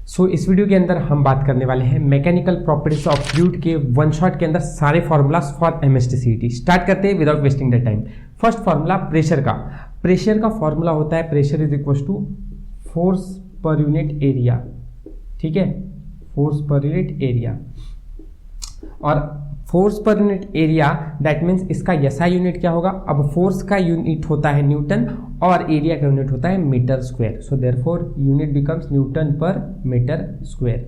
इस वीडियो के अंदर हम बात करने वाले हैं मैकेनिकल प्रॉपर्टीज ऑफ फ्लूइड के वन शॉट के अंदर सारे फॉर्मूलाज फॉर एमएसटी-सीईटी। स्टार्ट करते हैं without wasting the time. First formula pressure का फॉर्मूला होता है pressure is equal to force per unit area. ठीक है, फोर्स पर यूनिट एरिया, और force per unit area that means इसका एसआई यूनिट क्या होगा। अब फोर्स का यूनिट होता है न्यूटन और एरिया का यूनिट होता है metre square. So therefore unit becomes newton per metre square.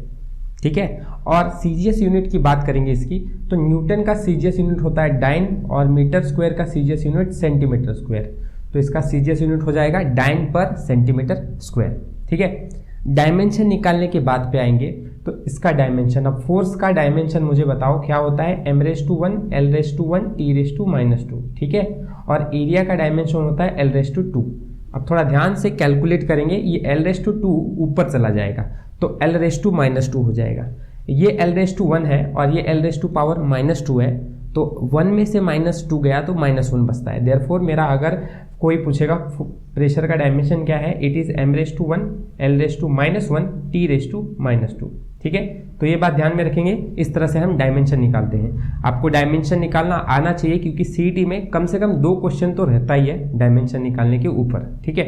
ठीक है, और सीजीएस यूनिट की बात करेंगे इसकी, तो न्यूटन का सीजीएस यूनिट होता है डाइन और मीटर स्क्वायर का सीजीएस यूनिट सेंटीमीटर स्क्वायर। तो इसका सीजीएस यूनिट हो जाएगा डाइन पर सेंटीमीटर स्क्वायर। ठीक है, डायमेंशन निकालने के बाद पे आएंगे तो इसका डायमेंशन, अब फोर्स का डायमेंशन मुझे बताओ क्या होता है, m⁻⁴ l⁻⁴ t⁻²। ठीक है, और एरिया का डायमेंशन होता है l⁻²। अब थोड़ा ध्यान से कैलकुलेट करेंगे, ये l⁻² ऊपर चला जाएगा तो l⁻² हो जाएगा। ये l⁻1 है और ये l⁻⁻² है, तो 1 में से -2 गया तो -1 बचता है। देयरफॉर मेरा अगर कोई पूछेगा प्रेशर का डायमेंशन क्या है, it is m⁻⁴ l⁻⁻1 t⁻²। ठीक है, तो ये बात ध्यान में रखेंगे, इस तरह से हम डायमेंशन निकालते हैं। आपको डायमेंशन निकालना आना चाहिए क्योंकि सीईटी में कम से कम 2 क्वेश्चन तो रहता ही है डायमेंशन निकालने के ऊपर। ठीक है,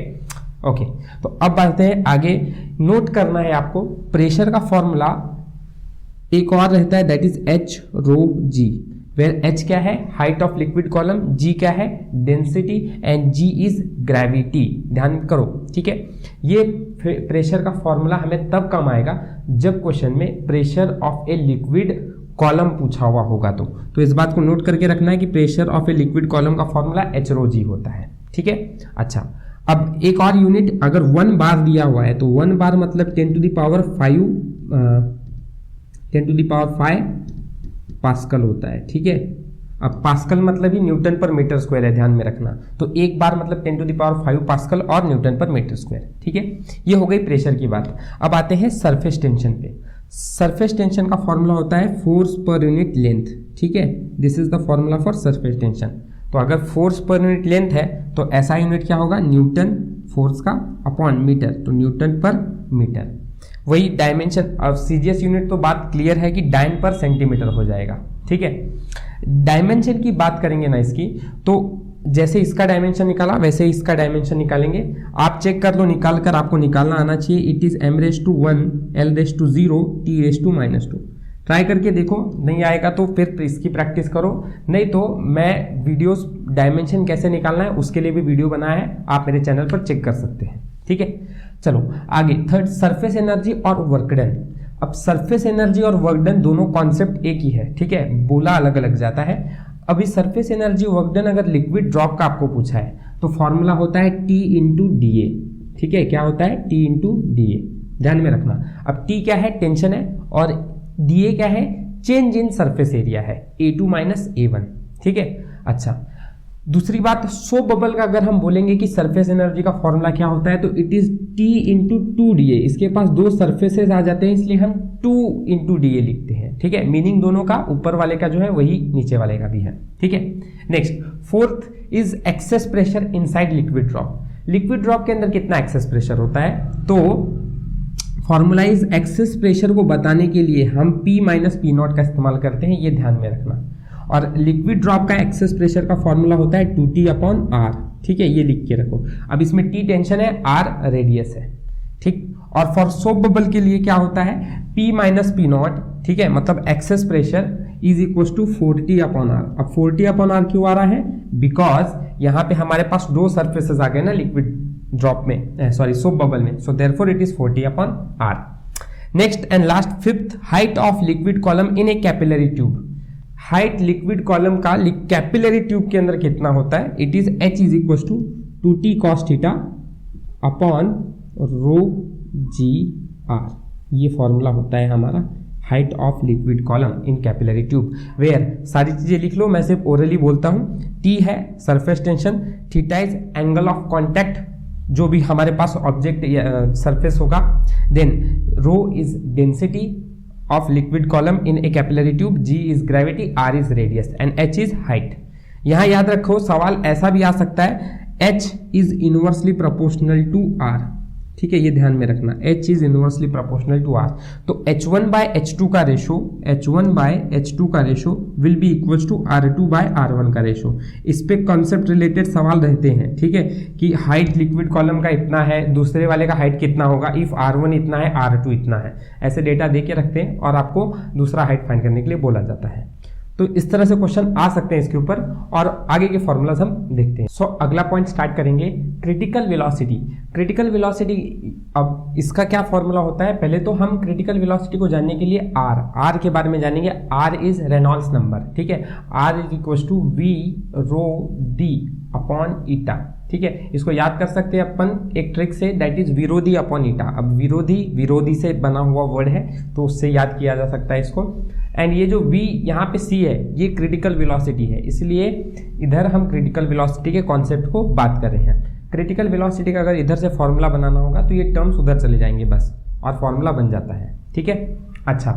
ओके, तो अब बढ़ते हैं आगे। नोट करना है आपको प्रेशर का फॉर्मूला एक और रहता है that is h⁻g, where h क्या है, height of liquid column, g क्या है, density, and g is gravity. ध्यान करो। ठीक है, ये प्रेशर का फॉर्मूला हमें तब काम आएगा जब क्वेश्चन में pressure of a liquid column पूछा हुआ होगा। तो इस बात को नोट करके रखना है कि pressure of a liquid column का फॉर्मूला h⁻g होता है। ठीक है, अच्छा, अब एक और यूनिट अगर 1 बार दिया हुआ है तो 1 बार मतलब 10⁵ पास्कल होता है। ठीक है, अब पास्कल मतलब ही न्यूटन पर मीटर स्क्वायर है, ध्यान में रखना। तो एक बार मतलब 10⁵ पास्कल और न्यूटन पर मीटर स्क्वायर। ठीक है, ये हो गई प्रेशर की बात। अब आते हैं सरफेस टेंशन पे। सरफेस टेंशन का फॉर्मूला होता है फोर्स पर यूनिट लेंथ। ठीक है, this is the formula for surface tension. तो अगर फोर्स पर यूनिट लेंथ है तो ऐसा यूनिट क्या होगा, न्यूटन फोर्स का अपॉन मीटर, तो न्यूटन पर मीटर। वही डायमेंशन, अब सीजीएस यूनिट तो बात क्लियर है कि डाइन पर सेंटीमीटर हो जाएगा। ठीक है, डायमेंशन की बात करेंगे ना इसकी, तो जैसे इसका डायमेंशन निकाला वैसे इसका डायमेंशन निकालेंगे। आप चेक कर लो, निकाल कर आपको निकालना आना चाहिए। It is m⁻⁴ l⁻�0 t⁻²। Try करके देखो, नहीं आएगा तो फिर इसकी प्रैक्टिस करो, नहीं तो मैं वीडियोस डायमेंशन कैसे निकालना है उसके लिए भी वीडियो बनाया है, आप मेरे चैनल पर चेक कर सकते हैं। ठीक है, चलो आगे। थर्ड, सरफेस एनर्जी और वर्क डन। अब सरफेस एनर्जी और वर्क डन दोनों कॉन्सेप्ट एक ही है। ठीक है, बोला अलग अलग जाता है। अभी सरफेस एनर्जी वर्क डन अगर लिक्विड ड्रॉप का आपको पूछा है तो फॉर्मूला होता है T × dA। ठीक है, क्या होता है, T × dA, ध्यान में रखना। अब T क्या है, टेंशन है, और dA क्या है, चेंज इन सरफेस एरिया है, A2 - A1। ठीक है, अच्छा, दूसरी बात, सो बबल का अगर हम बोलेंगे कि सरफेस एनर्जी का फॉर्मूला क्या होता है तो इट इज T × 2dA। इसके पास 2 सरफेसेस आ जाते हैं इसलिए हम 2 × dA लिखते हैं। ठीक है, मीनिंग दोनों का, ऊपर वाले का जो है वही नीचे वाले का भी है। ठीक है, next, fourth is excess pressure inside liquid drop. Liquid drop के अंदर कितना एक्सेस प्रेशर होता है, तो फॉर्मूला इज एक्सेस प्रेशर को बताने के लिए हम P - P0 का इस्तेमाल करते हैं, ये ध्यान में रखना। और लिक्विड ड्रॉप का एक्सेस प्रेशर का फॉर्मूला होता है 2T/R। ठीक है, ये लिख के रखो। अब इसमें T टेंशन है, R रेडियस है। ठीक, और फॉर सोप बबल के लिए क्या होता है, P - P0। ठीक है, मतलब excess pressure is equal to 4T/R। अब 4T/R क्यों आ रहा है, बिकॉज यहाँ पे हमारे पास 2 सर्फेसेस आ गए ना लिक्विड ड्रॉप में, सॉरी सोप बबल में। So therefore it is 4T/R। Next and last, fifth, height of liquid column in a capillary tube. Height liquid column का कैपिलरी ट्यूब के अंदर कितना होता है, it is h is equal to 2T cos θ upon ρg/r। ये formula होता है हमारा height of liquid column in capillary tube. Where, सारी चीजें लिख लो, मैं सिर्फ ओरली बोलता हूँ। T है surface tension, theta is angle of contact जो भी हमारे पास ऑब्जेक्ट सरफेस होगा, then rho is density of liquid column in a capillary tube, G is gravity, R is radius and H is height। यहां याद रखो, सवाल ऐसा भी आ सकता है, H is inversely proportional to R। ठीक है, ये ध्यान में रखना, h is inversely proportional to r। तो h1 बाय h2 का ratio will be equals to r2 by r1 का रेशो। इस पे कॉन्सेप्ट रिलेटेड सवाल रहते हैं, ठीक है, कि हाइट लिक्विड कॉलम का इतना है, दूसरे वाले का हाइट कितना होगा, इफ r1 इतना है r2 इतना है, ऐसे डेटा दे के रखते हैं और आपको दूसरा हाइट फाइंड करने के लिए बोला जाता है। तो इस तरह से क्वेश्चन आ सकते हैं इसके ऊपर, और आगे के फॉर्मूलाज हम देखते हैं। सो अगला पॉइंट स्टार्ट करेंगे, क्रिटिकल वेलोसिटी। क्रिटिकल वेलोसिटी, अब इसका क्या फॉर्मूला होता है, पहले तो हम क्रिटिकल वेलोसिटी को जानने के लिए आर के बारे में जानेंगे। आर इज रेनॉल्ड्स नंबर, ठीक है, R is equal to V rho D upon eta, ठीक है। इसको याद कर सकते हैं अपन एक ट्रिक से, दैट इज विरोधी अपॉन ईटा। अब विरोधी से बना हुआ वर्ड है तो उससे याद किया जा सकता है इसको। एंड ये जो v यहाँ पे c है ये क्रिटिकल वेलोसिटी है, इसलिए इधर हम क्रिटिकल वेलोसिटी के कॉन्सेप्ट को बात कर रहे हैं। क्रिटिकल वेलोसिटी का अगर इधर से फॉर्मूला बनाना होगा तो ये टर्म्स उधर चले जाएंगे बस, और फॉर्मूला बन जाता है, ठीक है। अच्छा,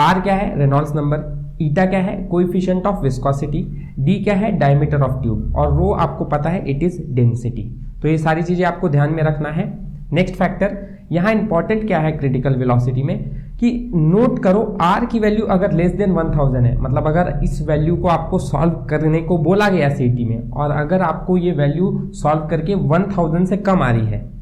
r क्या है, रेनॉल्ड्स नंबर, ईटा क्या है, कोएफिशिएंट ऑफ विस्कोसिटी, डी क्या है, डायमीटर ऑफ ट्यूब, और रो आपको पता है इट इज डेंसिटी। तो ये सारी चीजें आपको ध्यान में रखना है। नेक्स्ट फैक्टर, यहाँ इंपॉर्टेंट क्या है क्रिटिकल वेलोसिटी में, कि नोट करो r की वैल्यू अगर लेस देन 1000 है, मतलब अगर इस वैल्यू को आपको सॉल्व करने को बोला गया सीटी में, और अगर आपको ये वैल्यू सॉल्व करके 1000 से कम आ रही है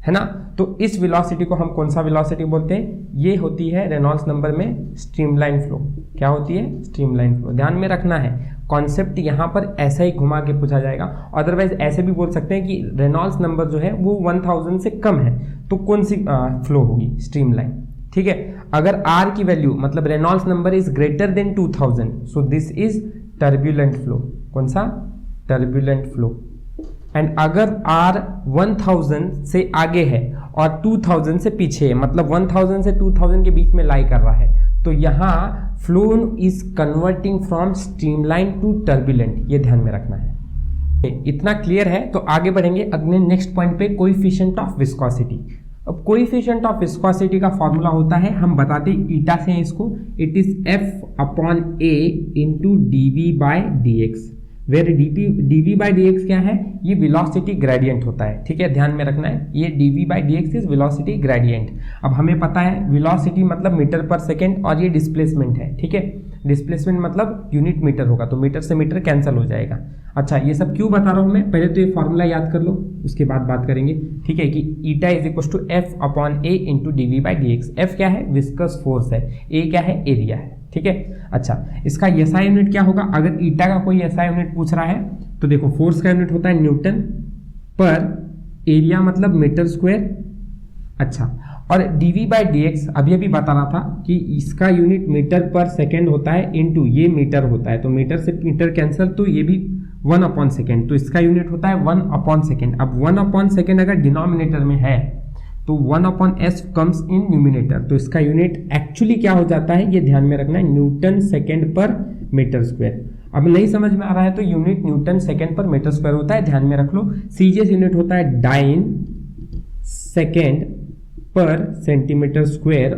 ना, तो इस वेलोसिटी को हम कौन सा वेलोसिटी बोलते हैं, ये होती है रेनॉल्ड्स नंबर में स्ट्रीमलाइन फ्लो। क्या होती है, स्ट्रीमलाइन फ्लो। ध्यान में रखना है, कॉन्सेप्ट यहाँ पर ऐसा ही घुमा के पूछा जाएगा, अदरवाइज ऐसे भी बोल सकते हैं कि रेनॉल्ड्स नंबर जो है वो 1000 से कम है तो कौन सी फ्लो होगी, स्ट्रीमलाइन, ठीक है। अगर r की वैल्यू मतलब Reynolds number is greater than 2000, so this is turbulent flow. कौन सा, टर्बुलेंट फ्लो। एंड अगर r 1000 से आगे है और 2000 से पीछे है, मतलब 1000 से 2000 के बीच में लाई कर रहा है, तो यहाँ flow is converting from streamline to turbulent. ये ध्यान में रखना है। इतना क्लियर है, तो आगे बढ़ेंगे अगले नेक्स्ट पॉइंट पे, कोएफिशिएंट ऑफ विस्कोसिटी। अब कोएफिशिएंट ऑफ विस्कोसिटी का फॉर्मूला होता है, हम बताते हैं ईटा से है इसको, it is f upon a into dv by dx, where dv by dx क्या है, ये वेलोसिटी ग्रेडियंट होता है, ठीक है, ध्यान में रखना है, ये dv by dx is velocity gradient. अब हमें पता है वेलोसिटी मतलब मीटर पर सेकेंड, और ये डिस्प्लेसमेंट है, ठीक है, डिस्प्लेसमेंट मतलब यूनिट मीटर होगा, तो मीटर से मीटर कैंसिल हो जाएगा। अच्छा, ये सब क्यों बता रहा हूं मैं, पहले तो ये फॉर्मूला याद कर लो, उसके बाद बात करेंगे, ठीक है, कि eta is equal to f upon a into dv by dx। f क्या है, विस्कस फोर्स है, a क्या है, एरिया है, ठीक है। अच्छा, इसका SI यूनिट क्या होगा, अगर ईटा का कोई SI यूनिट पूछ रहा है तो देखो फोर्स का यूनिट होता है न्यूटन पर, एरिया मतलब मीटर स्क्वायर। अच्छा, और dv बाई dx अभी बता रहा था कि इसका यूनिट मीटर पर सेकेंड होता है, इनटू ये मीटर होता है, तो मीटर से मीटर कैंसिल, तो ये भी 1 अपॉन सेकेंड, तो इसका यूनिट होता है 1 अपॉन सेकेंड। अब 1 अपॉन सेकेंड अगर डिनोमिनेटर में है तो 1 upon s comes in numerator, तो इसका यूनिट एक्चुअली क्या हो जाता है, ये ध्यान में रखना है, न्यूटन सेकेंड पर मीटर स्क्वायर। अब नहीं समझ में आ रहा है तो यूनिट न्यूटन सेकेंड पर मीटर स्क्वायर होता है, ध्यान में रख लो। सीजीएस यूनिट होता है डाइन सेकेंड पर सेंटीमीटर स्क्वायर,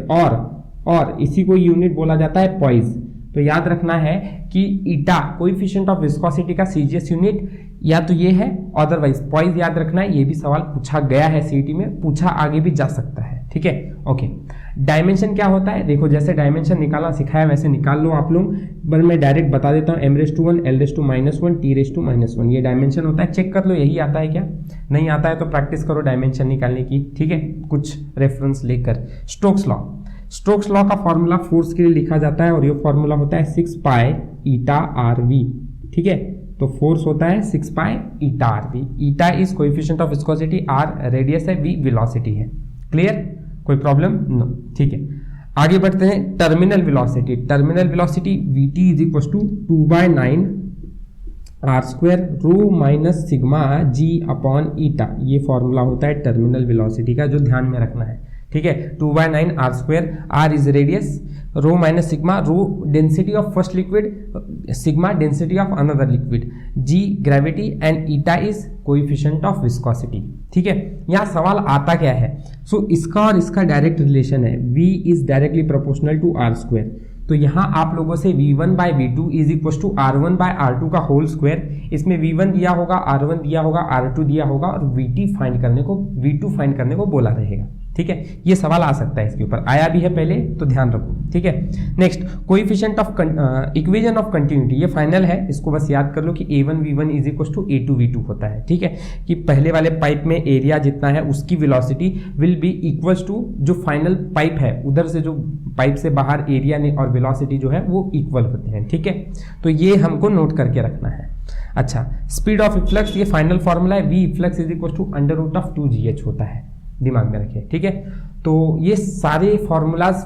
और इसी को यूनिट बोला जाता है पॉइज। तो याद रखना है कि ईटा कोएफिशिएंट ऑफ विस्कोसिटी का सीजीएस यूनिट या तो ये है, अदरवाइज पॉइज याद रखना है, ये भी सवाल पूछा गया है सीईटी में, पूछा आगे भी जा सकता है, ठीक है। ओके, डायमेंशन क्या होता है, देखो जैसे डायमेंशन निकालना सिखाया वैसे निकाल लो आप लोग, पर मैं डायरेक्ट बता देता हूँ, m⁻1 l⁻⁻1 t⁻⁻1 ये डायमेंशन होता है। चेक कर लो यही आता है क्या, नहीं आता है तो प्रैक्टिस करो डायमेंशन निकालने की, ठीक है, कुछ रेफरेंस लेकर। स्टोक्स लॉ का फॉर्मूला फोर्स के लिए लिखा जाता है, और ये फॉर्मूला होता है 6 पाई ईटा RV, ठीक है। तो फोर्स होता है 6 pi eta RV। Eta is coefficient of viscosity, R radius है, V वेलोसिटी है। क्लियर, कोई प्रॉब्लम नो, ठीक है। आगे बढ़ते हैं, terminal velocity. Terminal velocity Vt is equal to 2/9 r² rho minus sigma g upon eta, ये फॉर्मूला होता है टर्मिनल वेलोसिटी का, जो ध्यान में रखना है, ठीक है। 2/9 r², r is radius, rho minus sigma, rho density of first liquid, sigma density of another liquid, g gravity, and eta is coefficient of viscosity, ठीक है। यहाँ सवाल आता क्या है, सो इसका और इसका डायरेक्ट रिलेशन है, v is directly proportional to r², तो यहाँ आप लोगों से V1 by V2 is equal to R1 by R2 का होल स्क्वायर, इसमें V1 दिया होगा, R1 दिया होगा, R2 दिया होगा और V2 फाइंड करने को बोला रहेगा। ठीक है, ये सवाल आ सकता है, इसके ऊपर आया भी है पहले, तो ध्यान रखो। ठीक है, next coefficient of equation of continuity, ये फाइनल है, इसको बस याद कर लो कि A1V1 is equal to A2V2 होता है। ठीक है, कि पहले वाले पाइप में एरिया जितना है उसकी velocity will be equals to जो फाइनल पाइप है, उधर से जो पाइप से बाहर एरिया ने और वेलोसिटी जो है वो इक्वल होते हैं। ठीक है, तो ये हमको नोट करके रखना है। अच्छा, स्पीड ऑफ इफ्लक्स, ये फाइनल फॉर्मूला है, V efflux is equal to √2GH होता है, दिमाग में रखें। ठीक है, तो ये सारे फॉर्मूलाज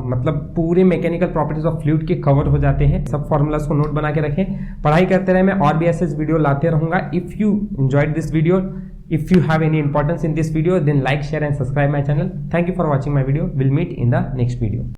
मतलब पूरे मैकेनिकल प्रॉपर्टीज ऑफ फ्लूइड के कवर हो जाते हैं। सब फॉर्मूलाज को नोट बना के रखें, पढ़ाई करते रहे, मैं और भी ऐसे वीडियो लाते रहूंगा। If you enjoyed this video, if you have any importance in this video, then like, share and subscribe my channel. Thank you for watching my video. We'll meet in the next video.